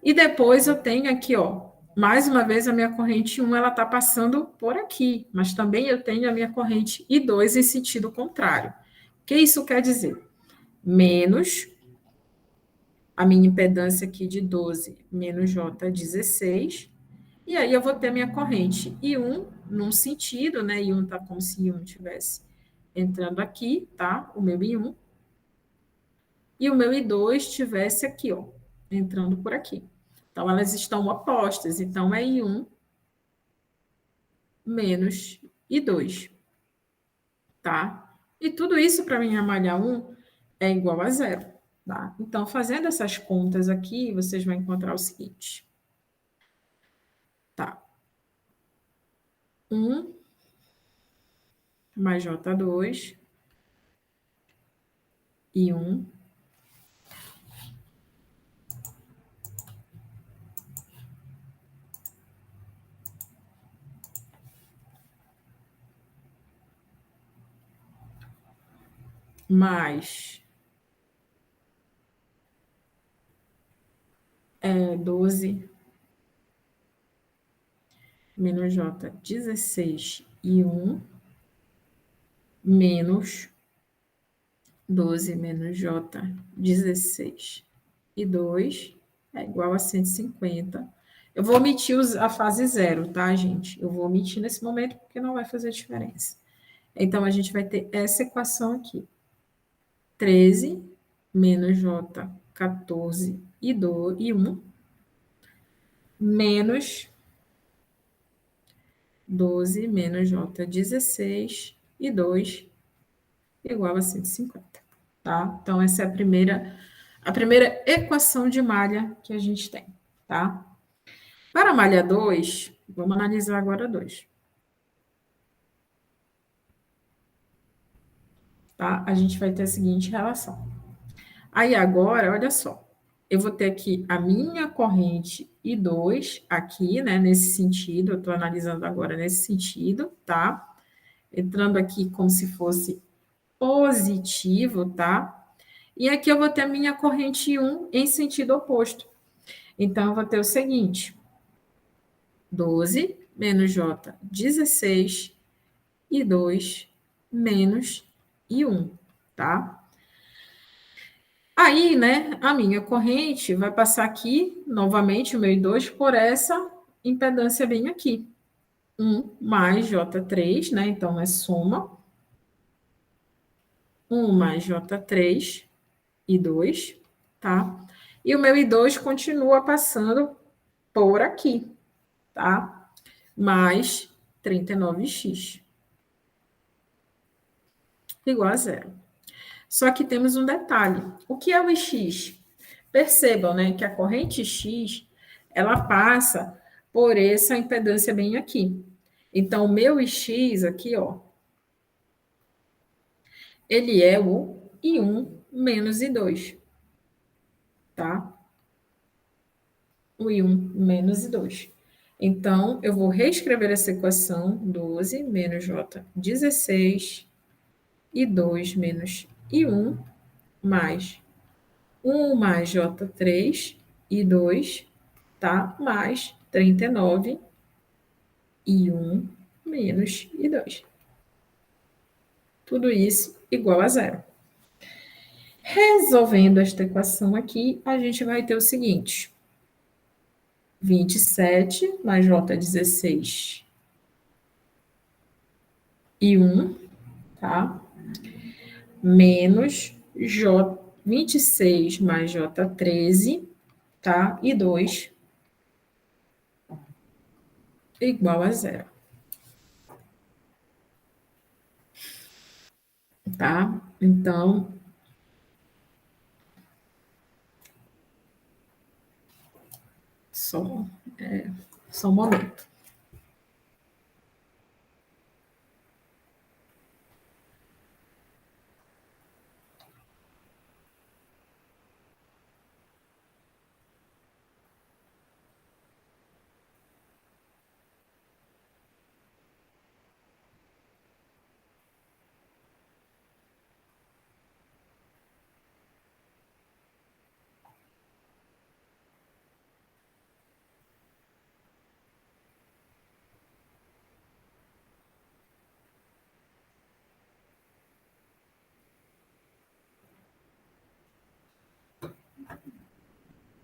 E depois eu tenho aqui, ó, mais uma vez a minha corrente 1, ela está passando por aqui, mas também eu tenho a minha corrente I2 em sentido contrário. O que isso quer dizer? Menos a minha impedância aqui de 12 menos J16, e aí eu vou ter a minha corrente I1 num sentido, né? I1 tá como se I1 tivesse entrando aqui, tá? O meu I1. E o meu I2 estivesse aqui, ó, entrando por aqui. Então, elas estão opostas. Então, é I1 menos I2, tá? E tudo isso para minha malha 1 é igual a zero, tá? Então, fazendo essas contas aqui, vocês vão encontrar o seguinte. Tá. 1 mais J2 e 1 mais 12 menos J16 e 1 menos 12 menos J16 e 2 é igual a 150. Eu vou omitir a fase zero, tá, gente? Eu vou omitir nesse momento porque não vai fazer diferença. Então, a gente vai ter essa equação aqui. 13 menos J14 e 1 menos 12 menos J16 e 2 igual a 150, tá? Então, essa é a primeira equação de malha que a gente tem, tá? Para a malha 2, vamos analisar agora 2. Tá? A gente vai ter a seguinte relação. Aí agora, olha só, eu vou ter aqui a minha corrente I2 aqui, né, nesse sentido, eu estou analisando agora nesse sentido, tá? Entrando aqui como se fosse positivo, tá? E aqui eu vou ter a minha corrente 1 em sentido oposto. Então, eu vou ter o seguinte: 12 menos J, 16 e 2 menos I1, tá? Aí, né, a minha corrente vai passar aqui, novamente, o meu I2, por essa impedância bem aqui. 1 mais J3, né? Então, é soma. 1 mais J3 e 2, tá? E o meu I2 continua passando por aqui, tá? Mais 39x, igual a zero. Só que temos um detalhe. O que é o X? Percebam, né, que a corrente X, ela passa por essa impedância bem aqui. Então, o meu X aqui, ó, ele é o I1 menos I2, tá? O I1 menos I2. Então, eu vou reescrever essa equação, 12 menos J, 16, e 2 menos I1, mais 1 mais J3 e 2, tá? Mais 39 e 1 menos e 2. Tudo isso igual a zero. Resolvendo esta equação aqui, a gente vai ter o seguinte: 27 mais J16 e 1, tá? Menos J, 26 mais J13, tá? E 2 igual a zero. Tá? Então, só, só um momento.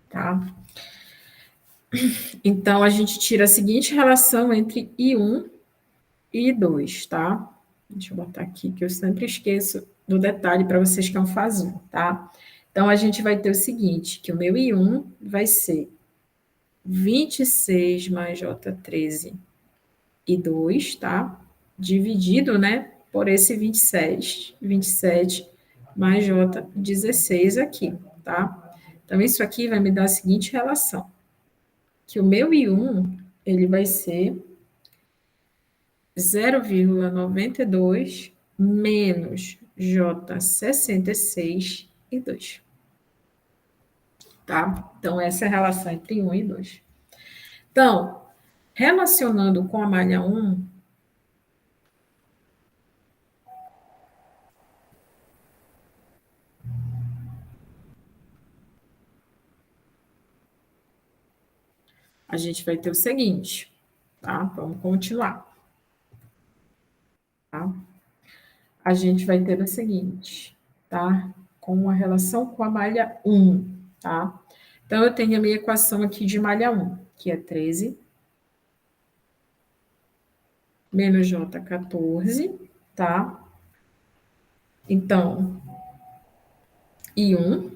tá? Então, a gente tira a seguinte relação entre I1 e I2, tá? Deixa eu botar aqui, que eu sempre esqueço do detalhe para vocês que é um faz um, tá? Então, a gente vai ter o seguinte, que o meu I1 vai ser 26 mais J13 e 2, tá? Dividido, né, por esse 27 mais J16 aqui, tá? Então, isso aqui vai me dar a seguinte relação, que o meu I1, ele vai ser 0,92 menos J66 e 2, tá? Então, essa é a relação entre 1 e 2. Então, relacionando com a malha 1, a gente vai ter o seguinte, tá? Vamos continuar, tá? A gente vai ter o seguinte, tá? Com a relação com a malha 1, tá? Então, eu tenho a minha equação aqui de malha 1, que é 13 menos J14, tá? Então, I1,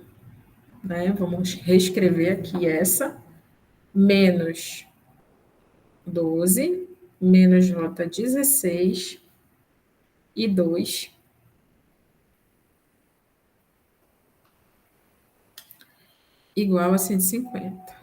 né? Vamos reescrever aqui essa, menos 12, menos J16 e 2, igual a 150.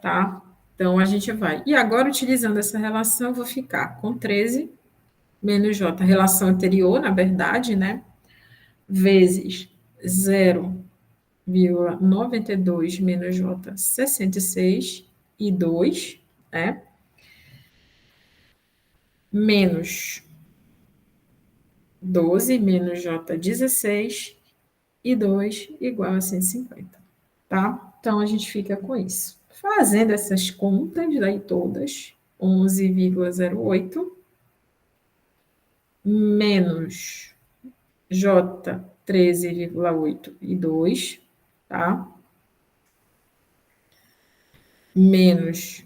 Tá? Então, a gente vai. E agora, utilizando essa relação, eu vou ficar com 13 menos J, a relação anterior, na verdade, né? Vezes 0,92 menos J, 66 e 2, né? Menos 12 menos J, 16 e 2 igual a 150, tá? Então, a gente fica com isso. Fazendo essas contas daí todas, 11,08 menos J 13,8 e 2, tá? Menos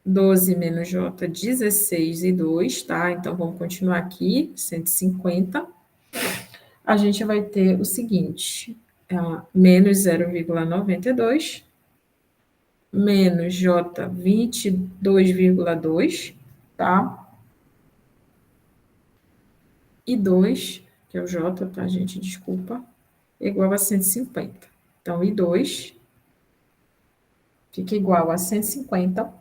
12 menos J 16 e 2, tá? Então vamos continuar aqui, 150. A gente vai ter o seguinte, menos 0,92 menos J 22,2, tá? E 2, que é o J, tá, gente? Desculpa, igual a 150. Então, I 2 fica igual a 150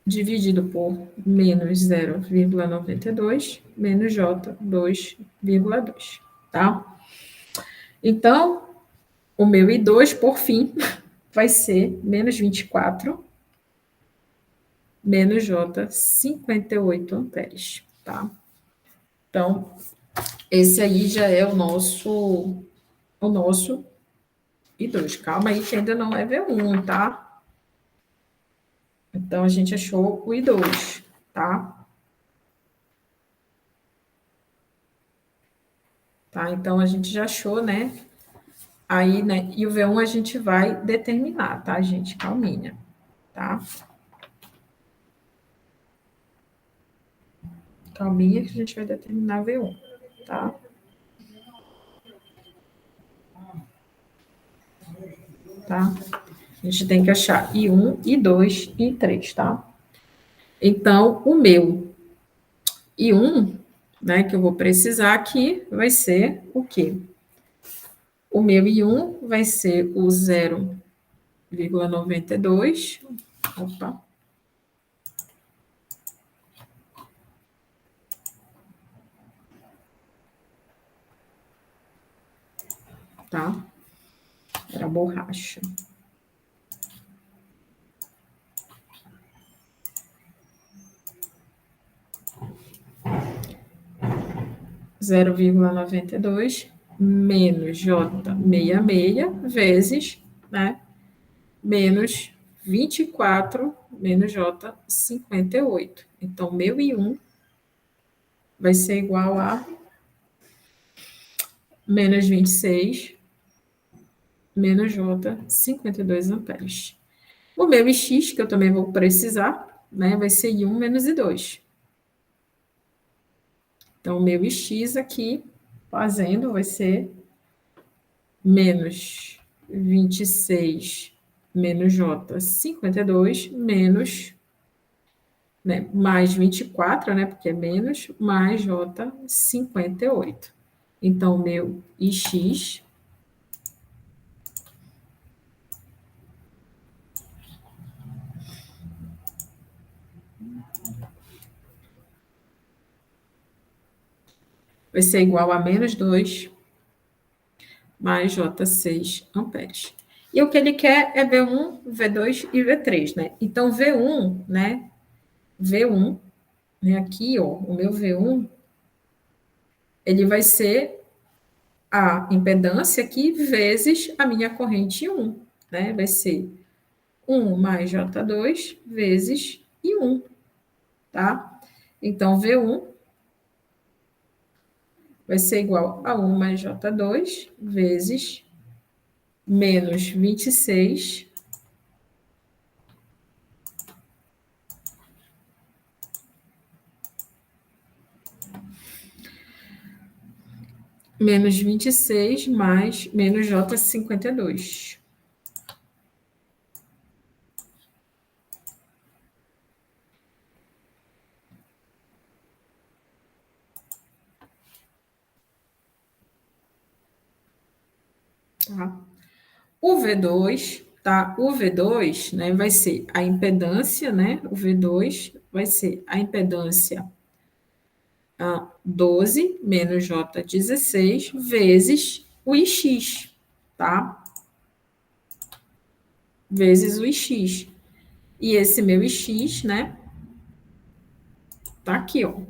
dividido por menos 0,92 menos J 2,2, tá? Então, o meu I 2, por fim, vai ser menos 24 menos J 58 amperes, tá? Então, esse aí já é o nosso I2. Calma aí que ainda não é V1, tá? Então, a gente achou o I2, tá? Tá? Então, a gente já achou, né? Aí, né? E o V1 a gente vai determinar, tá, gente? Calminha, tá? Calminha que a gente vai determinar V1, tá? Tá? A gente tem que achar I1, I2 e I3, tá? Então, o meu I1, né, que eu vou precisar aqui, vai ser o quê? O meu I1 vai ser o 0,92. Opa. Tá? Era borracha. 0,92 menos J66 vezes, né, menos 24 menos J58. Então, meu I1 vai ser igual a menos 26 menos J52 amperes. O meu Ix, que eu também vou precisar, né, vai ser I1 menos I2. Então, o meu Ix aqui, fazendo, vai ser menos 26 menos J52 menos, né, mais 24, né, porque é menos, mais J58. Então, o meu Ix vai ser igual a menos 2 mais J6 amperes. E o que ele quer é V1, V2 e V3, né? Então, V1, né? V1, né? Aqui, ó, o meu V1, ele vai ser a impedância aqui vezes a minha corrente 1, né? Vai ser 1 mais J2 vezes I1, tá? Então, V1 vai ser igual a 1 mais J2 vezes menos 26 menos 26 mais menos J52. Tá? O V2, tá? O V2, né, vai ser a impedância, né? O V2 vai ser a impedância 12 menos J16 vezes o Ix, tá? Vezes o Ix. E esse meu Ix, né? Tá aqui, ó.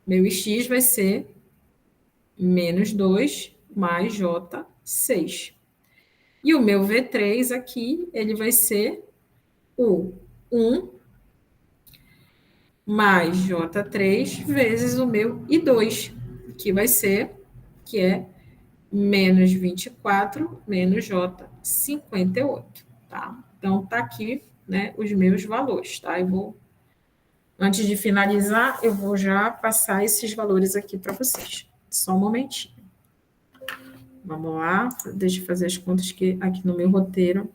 Meu Ix vai ser menos 2 mais J6. E o meu V3 aqui, ele vai ser o 1 mais J3 vezes o meu I2, que vai ser, que é menos 24 menos J58, tá? Então, tá aqui, né, os meus valores, tá? Eu vou, antes de finalizar, eu vou já passar esses valores aqui para vocês. Só um momentinho. Vamos lá, deixa eu fazer as contas que aqui no meu roteiro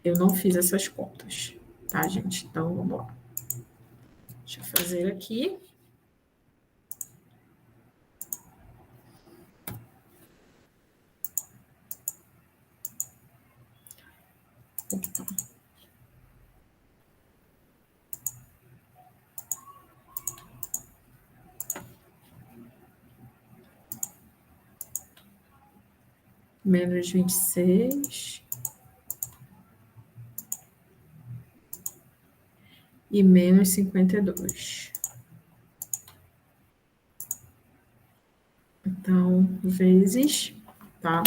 eu não fiz essas contas, tá, gente? Então, vamos lá. Deixa eu fazer aqui. Menos 26 e menos 52. Então, vezes, tá?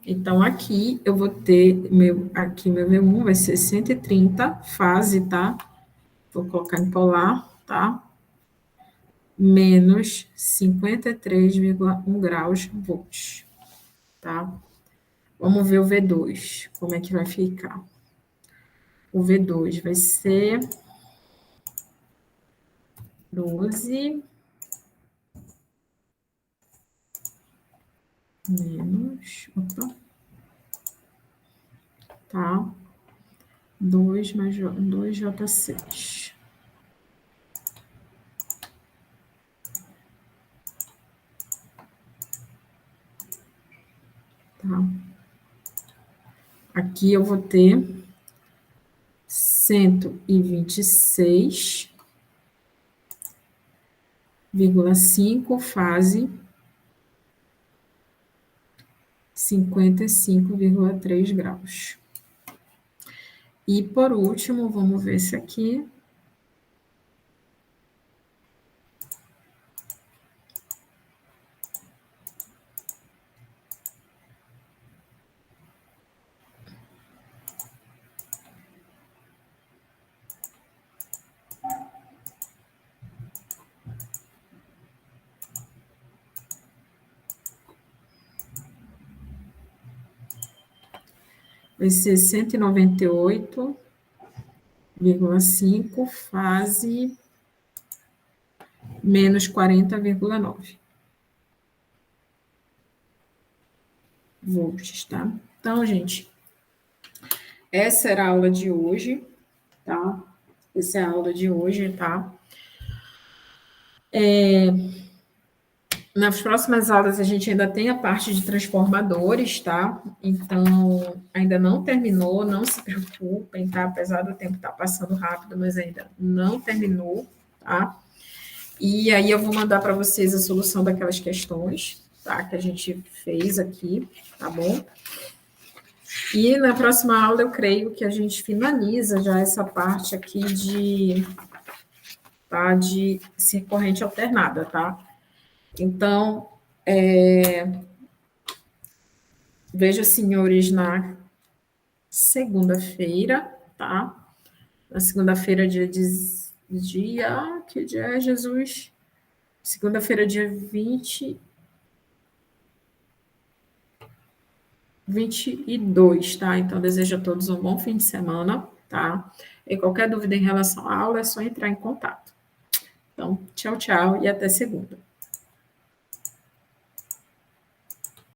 Então, aqui eu vou ter aqui meu V1 vai ser 130, fase, tá? Vou colocar em polar, tá? Menos 53,1 graus volts, tá? Vamos ver o V2, como é que vai ficar. O V2 vai ser 12 menos, opa, tá? 2 mais 2J6. Tá? Aqui eu vou ter 126,5 fase 55,3 graus. E por último, vamos ver esse aqui. vai ser 198,5 fase menos 40,9 volts, tá? Então, gente, essa era a aula de hoje, tá? Essa é a aula de hoje, tá? Nas próximas aulas a gente ainda tem a parte de transformadores, tá? Então, ainda não terminou, não se preocupem, tá? Apesar do tempo estar passando rápido, mas ainda não terminou, tá? E aí eu vou mandar para vocês a solução daquelas questões, tá? Que a gente fez aqui, tá bom? E na próxima aula eu creio que a gente finaliza já essa parte aqui de ser corrente alternada, tá? Então, vejo os senhores na segunda-feira, tá? Na segunda-feira, que dia é, Jesus? Segunda-feira, dia 22, tá? Então, desejo a todos um bom fim de semana, tá? E qualquer dúvida em relação à aula, é só entrar em contato. Então, tchau, tchau e até segunda.